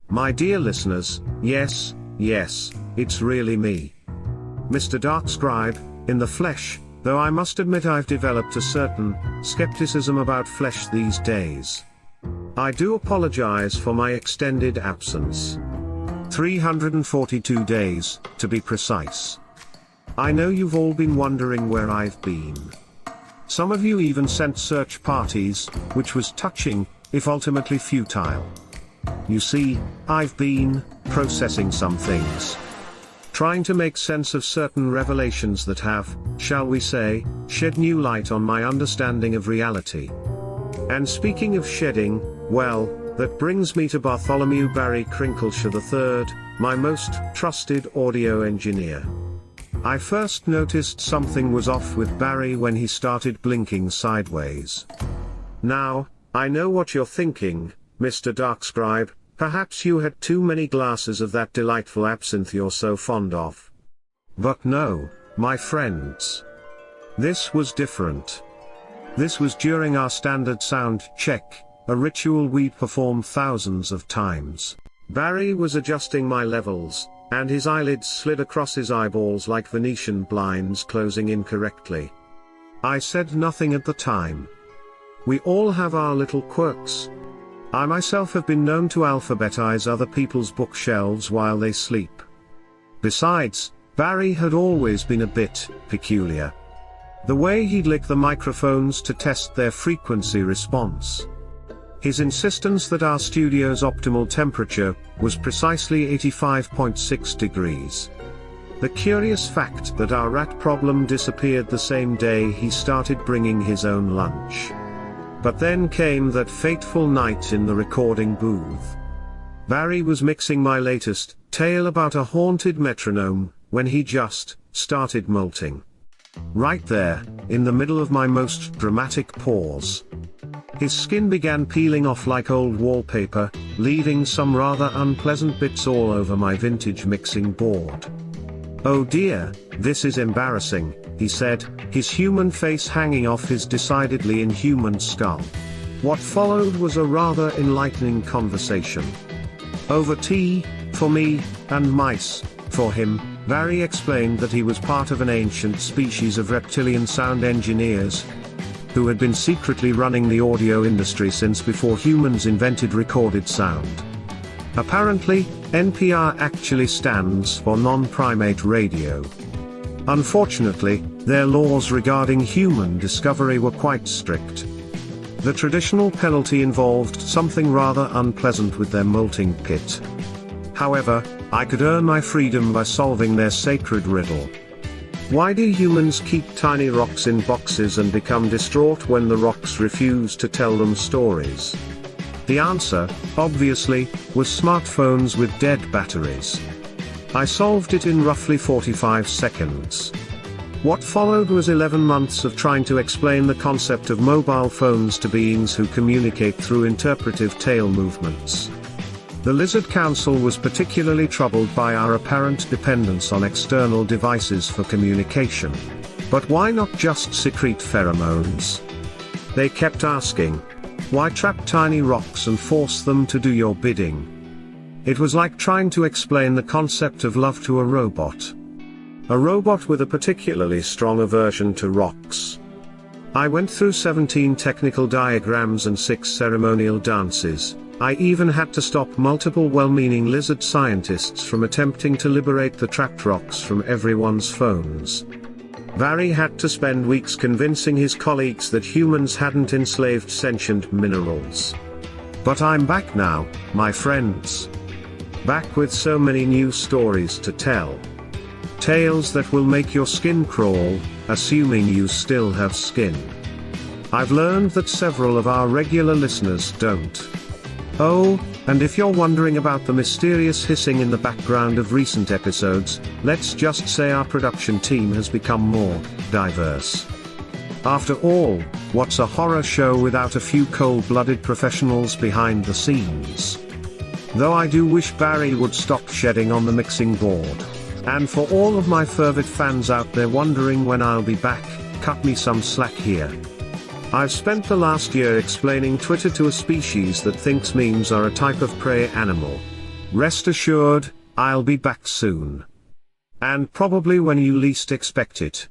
My dear listeners, yes, it's really me. Mr. Darkscribe, in the flesh, though I must admit I've developed a certain skepticism about flesh these days. I do apologize for my extended absence. 342 days, to be precise. I know you've all been wondering where I've been. Some of you even sent search parties, which was touching, if ultimately futile. You see, I've been processing some things. Trying to make sense of certain revelations that have, shall we say, shed new light on my understanding of reality. And speaking of shedding, well, that brings me to Bartholomew Barry Crinkleshire III, my most trusted audio engineer. I first noticed something was off with Barry when he started blinking sideways. Now, I know what you're thinking, Mr. Darkscribe, perhaps you had too many glasses of that delightful absinthe you're so fond of. But no, my friends. This was different. This was during our standard sound check, a ritual we perform thousands of times. Barry was adjusting my levels, and his eyelids slid across his eyeballs like Venetian blinds closing incorrectly. I said nothing at the time. We all have our little quirks. I myself have been known to alphabetize other people's bookshelves while they sleep. Besides, Barry had always been a bit peculiar. The way he'd lick the microphones to test their frequency response. His insistence that our studio's optimal temperature was precisely 85.6 degrees. The curious fact that our rat problem disappeared the same day he started bringing his own lunch. But then came that fateful night in the recording booth. Barry was mixing my latest tale about a haunted metronome, when he just started molting. Right there, in the middle of my most dramatic pause. His skin began peeling off like old wallpaper, leaving some rather unpleasant bits all over my vintage mixing board. "Oh dear, this is embarrassing," he said, his human face hanging off his decidedly inhuman skull. What followed was a rather enlightening conversation. Over tea, for me, and mice, for him, Barry explained that he was part of an ancient species of reptilian sound engineers, who had been secretly running the audio industry since before humans invented recorded sound. Apparently, NPR actually stands for non-primate radio. Unfortunately, their laws regarding human discovery were quite strict. The traditional penalty involved something rather unpleasant with their molting pit. However, I could earn my freedom by solving their sacred riddle. Why do humans keep tiny rocks in boxes and become distraught when the rocks refuse to tell them stories? The answer, obviously, was smartphones with dead batteries. I solved it in roughly 45 seconds. What followed was 11 months of trying to explain the concept of mobile phones to beings who communicate through interpretive tail movements. The Lizard Council was particularly troubled by our apparent dependence on external devices for communication. But why not just secrete pheromones? They kept asking. Why trap tiny rocks and force them to do your bidding? It was like trying to explain the concept of love to a robot. A robot with a particularly strong aversion to rocks. I went through 17 technical diagrams and 6 ceremonial dances. I even had to stop multiple well-meaning lizard scientists from attempting to liberate the trapped rocks from everyone's phones. Barry had to spend weeks convincing his colleagues that humans hadn't enslaved sentient minerals. But I'm back now, my friends. Back with so many new stories to tell. Tales that will make your skin crawl, assuming you still have skin. I've learned that several of our regular listeners don't. Oh, and if you're wondering about the mysterious hissing in the background of recent episodes, let's just say our production team has become more diverse. After all, what's a horror show without a few cold-blooded professionals behind the scenes? Though I do wish Barry would stop shedding on the mixing board. And for all of my fervid fans out there wondering when I'll be back, cut me some slack here. I've spent the last year explaining Twitter to a species that thinks memes are a type of prey animal. Rest assured, I'll be back soon. And probably when you least expect it.